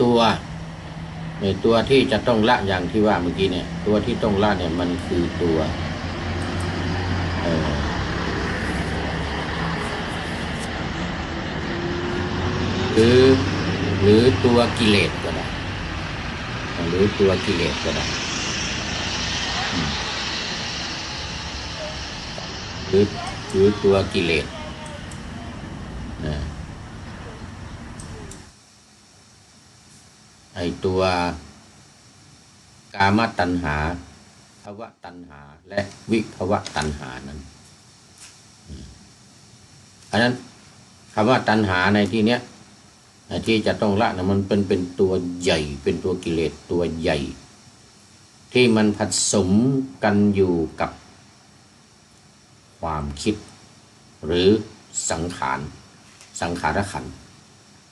ตัวที่จะต้องละอย่างที่ว่าเมื่อกี้เนี่ยตัวที่ต้องละเนี่ยมันคือตัวหรือตัวกิเลสก็ได้หรือตัวกิเลสก็ได้หรือตัวกิเลสตัวกามตัณหาภวตัณหาและวิภวตัณหานั้นอันนั้นคำว่าตัณหาในที่เนี้ยที่จะต้องละนะมันเป็นตัวใหญ่เป็นตัวกิเลสตัวใหญ่ที่มันผสมกันอยู่กับความคิดหรือสังขารขันธ์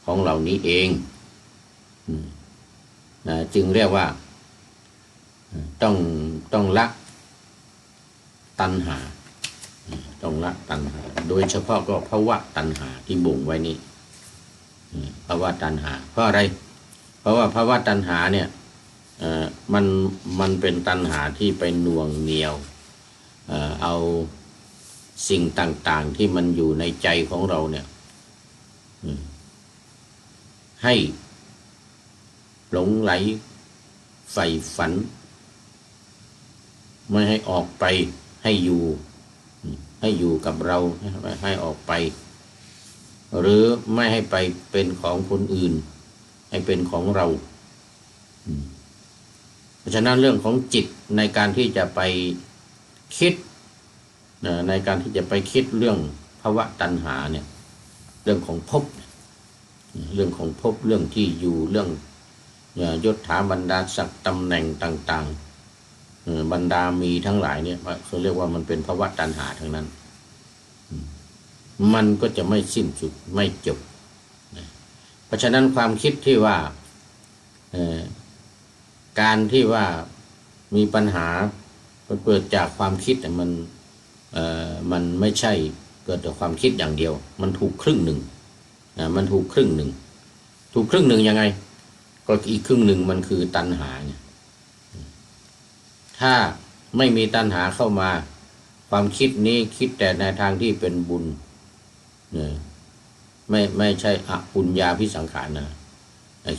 ของเรานี้เองจึงเรียกว่าต้องละตัณหาต้องละตัณหาโดยเฉพาะก็ภวตัณหาที่บ่งไว้นี้ภวตัณหาเพราะอะไรเพราะว่าภวตัณหาเนี่ยมันเป็นตัณหาที่ไปหน่วงเหนี่ยวเอาสิ่งต่างๆที่มันอยู่ในใจของเราเนี่ยให้หลงไหลใฝ่ฝันไม่ให้ออกไปให้อยู่กับเราให้ออกไปหรือไม่ให้ไปเป็นของคนอื่นให้เป็นของเราเพราะฉะนั้นเรื่องของจิตในการที่จะไปคิดในการที่จะไปคิดเรื่องภวตัณหาเนี่ยเรื่องของภพเรื่องของภพเรื่องที่อยู่เรื่องยศถาบรรดาศักดิ์ตำแหน่งต่างๆบรรดามีทั้งหลายเนี่ยเขาเรียกว่ามันเป็นภวตัณหาทั้งนั้นมันก็จะไม่สิ้นสุดไม่จบเพราะฉะนั้นความคิดที่ว่าการที่ว่ามีปัญหาเกิดจากความคิดมันไม่ใช่เกิดจากความคิดอย่างเดียวมันถูกครึ่งหนึ่งมันถูกครึ่งหนึ่งยังไงก็อีกครึ่งหนึ่งมันคือตัณหาถ้าไม่มีตัณหาเข้ามาความคิดนี้คิดแต่ในทางที่เป็นบุญไม่ใช่อปุญญาภิสังขารนะ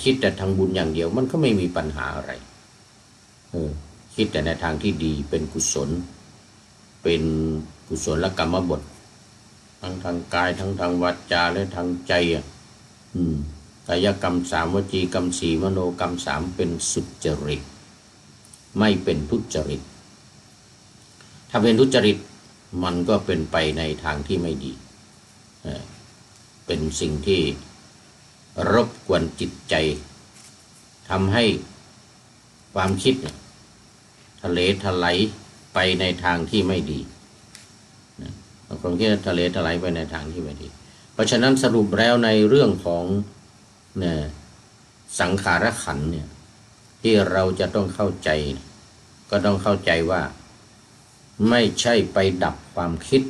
คิดแต่ทางบุญอย่างเดียวมันก็ไม่มีปัญหาอะไรคิดแต่ในทางที่ดีเป็นกุศลเป็นกุศลกรรมบททั้งทางกายทั้งทางวาจาและทางใจกายกรรม3วจีกรรม4มโนกรรม3เป็นสุจริตไม่เป็นทุจริตถ้าเป็นทุจริตมันก็เป็นไปในทางที่ไม่ดีเป็นสิ่งที่รบกวนจิตใจทำให้ความคิดทะเลทลายไปในทางที่ไม่ดีความคิดทะเลทลายไปในทางที่ไม่ดีเพราะฉะนั้นสรุปแล้วในเรื่องของสังขารขันธ์เนี่ยที่เราจะต้องเข้าใจก็ต้องเข้าใจว่าไม่ใช่ไปดับความคิด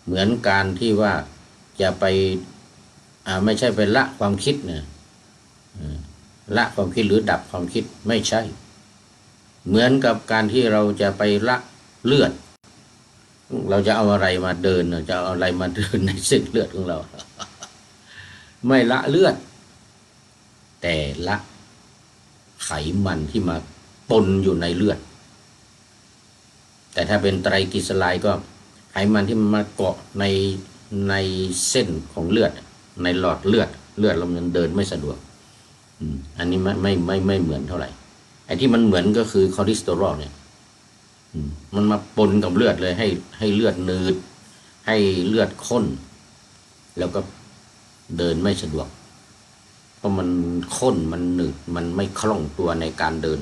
เหมือนการที่ว่าจะไปไม่ใช่ไปละความคิดนะละความคิดหรือดับความคิดไม่ใช่เหมือนกับการที่เราจะไปละเลือดเราจะเอาอะไรมาเดินจะเอาอะไรมาเดินในเส้นเลือดของเราไม่ละเลือดแต่ละไขมันที่มาปนอยู่ในเลือดแต่ถ้าเป็นไตรกลีเซอไรด์ก็ไขมันที่มันมาเกาะในเส้นของเลือดในหลอดเลือดเรามันเดินไม่สะดวกอันนี้ไม่เหมือนเท่าไหร่ ไอ้ที่มันเหมือนก็คือคอเลสเตอรอลเนี่ยมันมาปนกับเลือดเลยให้เลือดหนืดให้เลือดข้นแล้วก็เดินไม่สะดวกเพราะมันข้นมันหนืดมันไม่คล่องตัวในการเดิน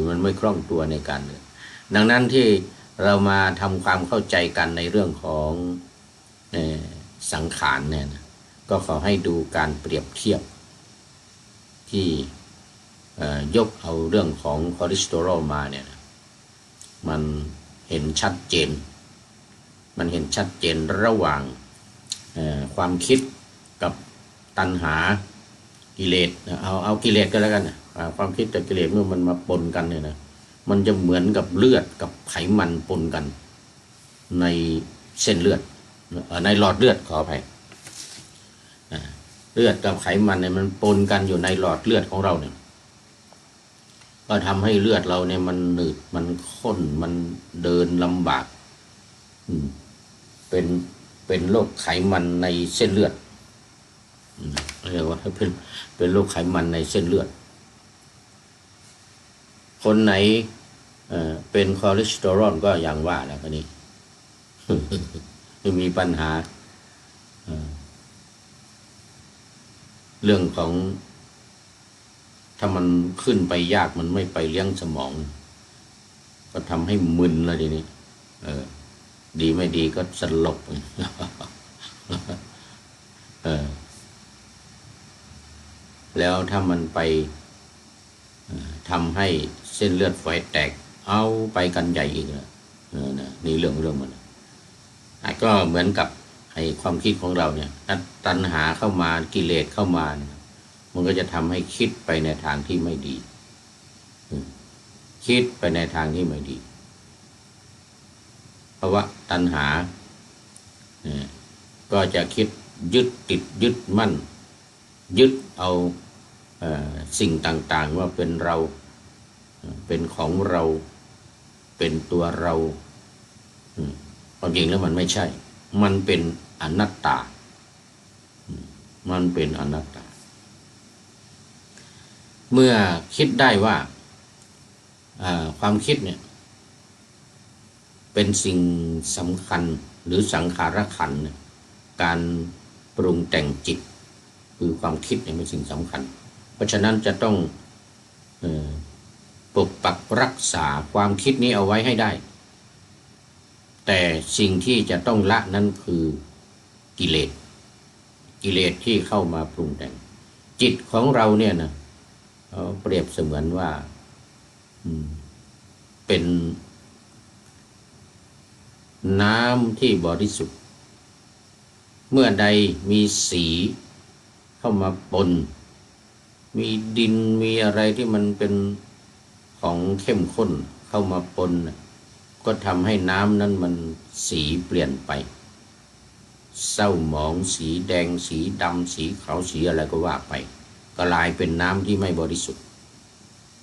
มันไม่คล่องตัวในการเดินดังนั้นที่เรามาทำความเข้าใจกันในเรื่องของสังขารเนี่ยนะก็ขอให้ดูการเปรียบเทียบที่ยกเอาเรื่องของคอเลสเตอรอลมาเนี่ยมันเห็นชัดเจนระหว่างความคิดกับตัณหากิเลสเอากิเลสก็แล้วกันความคิดกับกิเลสเมื่อมันมาปนกันเนี่ยนะมันจะเหมือนกับเลือดกับไขมันปนกันในเส้นเลือดในหลอดเลือดขออภัยเลือดกับไขมันเนี่ยมันปนกันอยู่ในหลอดเลือดของเราเนี่ยก็ทำให้เลือดเราเนี่ยมันหนืดมันข้นมันเดินลำบากเป็นโรคไขมันในเส้นเลือดเรียกว่าเป็นโรคไขมันในเส้นเลือดคนไหนเป็นคอเลสเตอรอลก็อย่างว่าแล้วก็นี่ มีปัญหาเรื่องของถ้ามันขึ้นไปยากมันไม่ไปเลี้ยงสมองก็ทำให้มึนแล้วทีนี้ดีไม่ดีก็สลบ แล้วถ้ามันไปทำให้เส้นเลือดฝอยแตกเอาไปกันใหญ่อีกนี่เรื่องมันก็เหมือนกับไอ้ความคิดของเราเนี่ยตัณหาเข้ามากิเลสเข้ามามันก็จะทำให้คิดไปในทางที่ไม่ดีคิดไปในทางที่ไม่ดีเพราะว่าตัณหาก็จะคิดยึดติดยึดมั่นยึดเอาสิ่งต่างๆว่าเป็นเราเป็นของเราเป็นตัวเราความจริงแล้วมันไม่ใช่มันเป็นอนัตตามันเป็นอนัตตาเมื่อคิดได้ว่าความคิดเนี่ยเป็นสิ่งสำคัญหรือสังขารขันธ์การปรุงแต่งจิตคือความคิดเนี่ยเป็นสิ่งสำคัญเพราะฉะนั้นจะต้องปกปักรักษาความคิดนี้เอาไว้ให้ได้แต่สิ่งที่จะต้องละนั้นคือกิเลสที่เข้ามาปรุงแต่งจิตของเราเนี่ยนะเปรียบเสมือนว่าเป็นน้ำที่บริสุทธิ์เมื่อใดมีสีเข้ามาปนมีดินมีอะไรที่มันเป็นของเข้มข้นเข้ามาปนก็ทำให้น้ำนั้นมันสีเปลี่ยนไปเศร้าหมองสีแดงสีดำสีขาวสีอะไรก็ว่าไปกลายเป็นน้ำที่ไม่บริสุทธิ์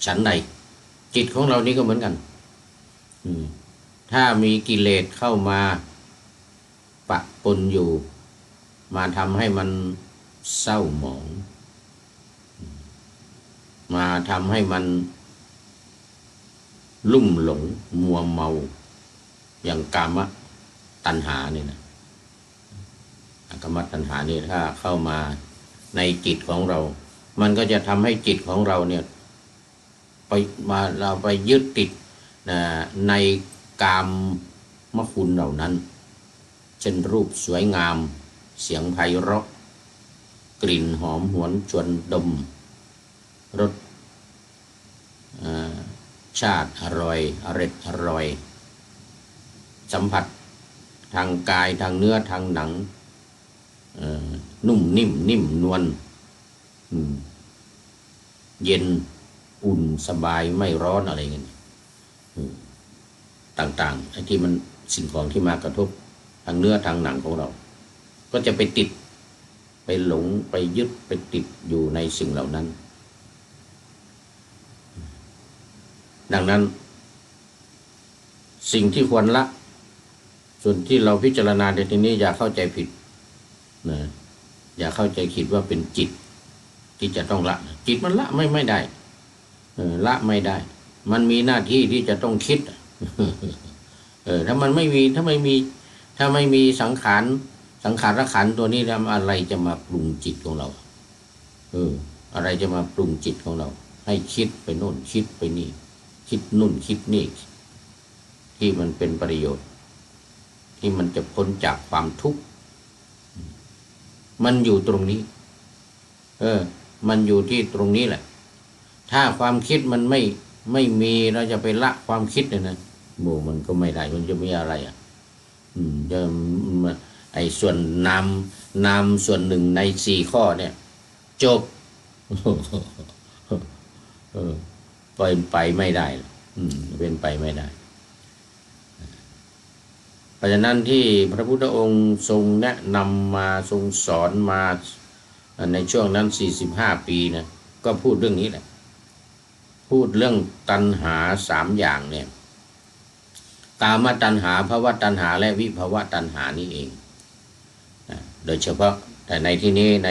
ฉันใดจิตของเรานี่ก็เหมือนกันถ้ามีกิเลสเข้ามาปะปนอยู่มาทำให้มันเศร้าหมองมาทำให้มันลุ่มหลงมัวเมาอย่างกามตัณหานี่นะกามตัณหานี่ถ้าเข้ามาในจิตของเรามันก็จะทำให้จิตของเราเนี่ยเราไปยึดติดในกามคุณเหล่านั้นเช่นรูปสวยงามเสียงไพเราะกลิ่นหอมหวนชวนดมรสชาติอร่อยอร่อยสัมผัสทางกายทางเนื้อทางหนังนุ่มนิ่มนวลเย็นอุ่นสบายไม่ร้อนอะไรเงี้ยต่างๆไอ้ที่มันสิ่งของที่มากระทบทางเนื้อทางหนังของเราก็จะไปติดไปหลงไปยึดไปติดอยู่ในสิ่งเหล่านั้นดังนั้นสิ่งที่ควรละส่วนที่เราพิจารณาในที่นี้อย่าเข้าใจผิดนะอย่าเข้าใจผิดว่าเป็นจิตที่จะต้องละจิตมันละไม่ได้ ละไม่ได้ มันมีหน้าที่ที่จะต้องคิดถ้ามันไม่มีถ้าไม่มีสังขารขันธ์ตัวนี้แล้วอะไรจะมาปรุงจิตของเราอะไรจะมาปรุงจิตของเราให้คิดไปโน่นคิดไปนี่คิดนู่นคิดนี่ที่มันเป็นประโยชน์ที่มันจะพ้นจากความทุกข์มันอยู่ตรงนี้มันอยู่ที่ตรงนี้แหละถ้าความคิดมันไม่มีเราจะไปละความคิดเนี่ยนะมันก็ไม่ได้มันจะมีอะไรจะไอ้ส่วนนามส่วนหนึ่งใน4 ข้อเนี่ยจบไปไม่ได้เป็นไปไม่ได้เพราะฉะนั้นที่พระพุทธองค์ทรงแนะนำมาทรงสอนมาในช่วงนั้น45 ปีนะก็พูดเรื่องนี้แหละพูดเรื่องตัณหา3 อย่างเนี่ยกามตัณหาภวตัณหาและวิภวตัณหานี่เองโดยเฉพาะแต่ในที่นี้ใน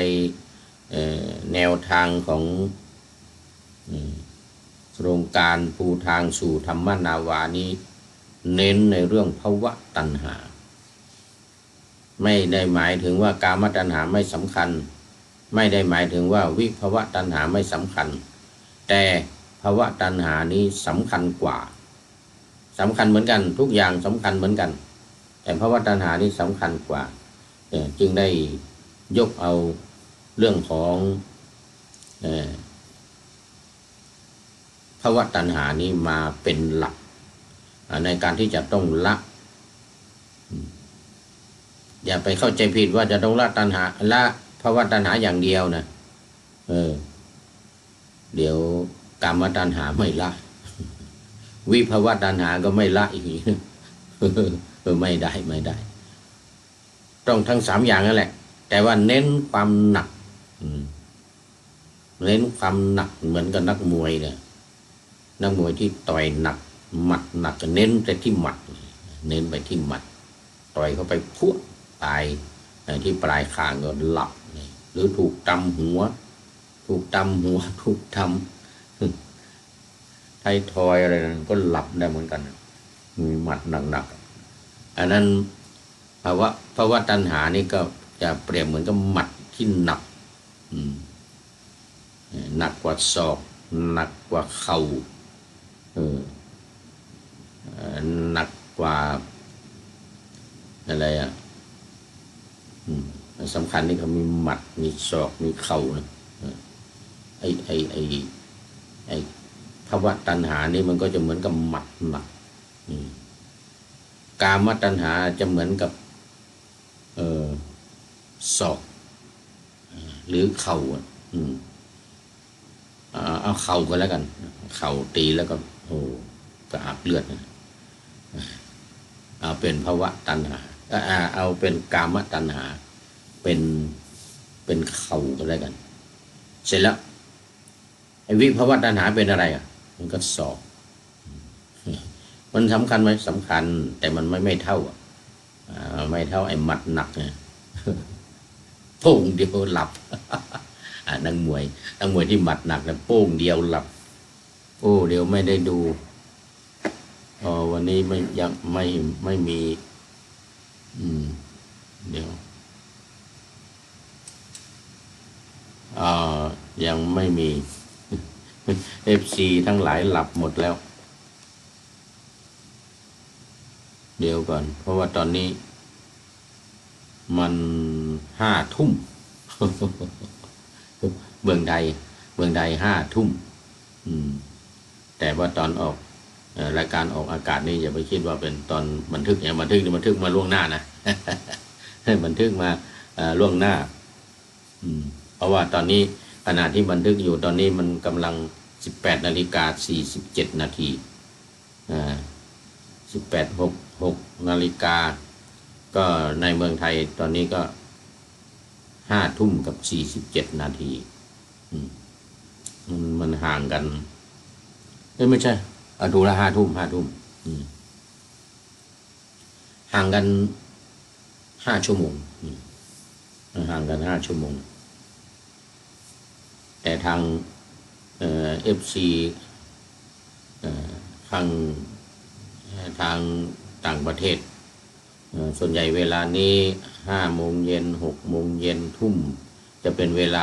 แนวทางของโครงการปูทางสู่ธรรมนาวานี้เน้นในเรื่องภวตัณหาไม่ได้หมายถึงว่ากามตัณหาไม่สำคัญไม่ได้หมายถึงว่าวิภวตัณหาไม่สำคัญแต่ภวตัณหานี้สำคัญกว่าสำคัญเหมือนกันทุกอย่างสำคัญเหมือนกันแต่ภวตัณหานี้สำคัญกว่าจึงได้ยกเอาเรื่องของภวตัณหานี้มาเป็นหลักในการที่จะต้องละอย่าไปเข้าใจผิดว่าจะต้องละตัณหาละภวตัณหาอย่างเดียวนะเดี๋ยวกามตัณหาไม่ละวิภวตัณหาก็ไม่ละอีกไม่ได้ต้องทั้ง3 อย่างนั่นแหละแต่ว่าเน้นความหนักเน้นความหนักเหมือนกับนักมวยเนี่ยนักมวยที่ต่อยหนักหมัดหนักเน้นไปที่หมัดเน้นไปที่หมัดต่อยเข้าไปพุ่งตายที่ปลายคางก็หลับหรือถูกตำหัวถูกตำไททอยอะไรนั้นก็หลับได้เหมือนกันมีหมัดหนักอันนั้นภาวะตัณหานี่ก็จะเปรียบเหมือนกับหมัดที่หนักหนักกว่าศอกหนักกว่าเข่าหนักกว่าอะไรสำคัญนี่เขามีหมัดมีศอกมีเข่านะไอ้ภวตัณหานี่มันก็จะเหมือนกับหมัดหนักกามตัณหาจะเหมือนกับศอกหรือเข่าเอาเข่าก็แล้วกันเข่าตีแล้วก็กระอักเลือดเอาเป็นภวตัณหาเอาเป็นกามตัณหาเป็นเข่าก็แล้วกันเสร็จแล้วไอ้วิภวตัณหาเป็นอะไรมันก็ศอกมันสำคัญไหมสำคัญแต่มันไม่เท่าไม่เท่าไอ้หมัดหนักเนี่ยโป้งเดียวหลับนักมวยที่หมัดหนักนะโป้งเดียวหลับเดี๋ยวไม่ได้ดูวันนี้ยังไม่มีเดี๋ยวยังไม่มี FC ทั้งหลายหลับหมดแล้วเดี๋ยวก่อนเพราะว่าตอนนี้มัน5 ทุ่ม เมืองใด5 ทุ่มแต่ว่าตอนออกรายการออกอากาศนี่อย่าไปคิดว่าเป็นตอนบันทึกเนี่ยบันทึกมาล่วงหน้านะ บันทึกมาล่วงหน้าเพราะว่าตอนนี้ขณะที่บันทึกอยู่ตอนนี้มันกำลัง 18:47 นาที6 นาฬิกาก็ในเมืองไทยตอนนี้ก็5 ทุ่มกับ47 นาทีมันห่างกันไม่ใช่ดูละ5 ทุ่มห่างกัน5 ชั่วโมงห่างกัน5 ชั่วโมงแต่ทางFC ข้างทางต่างประเทศส่วนใหญ่เวลานี้5 โมงเย็น6 โมงเย็นทุ่มจะเป็นเวลา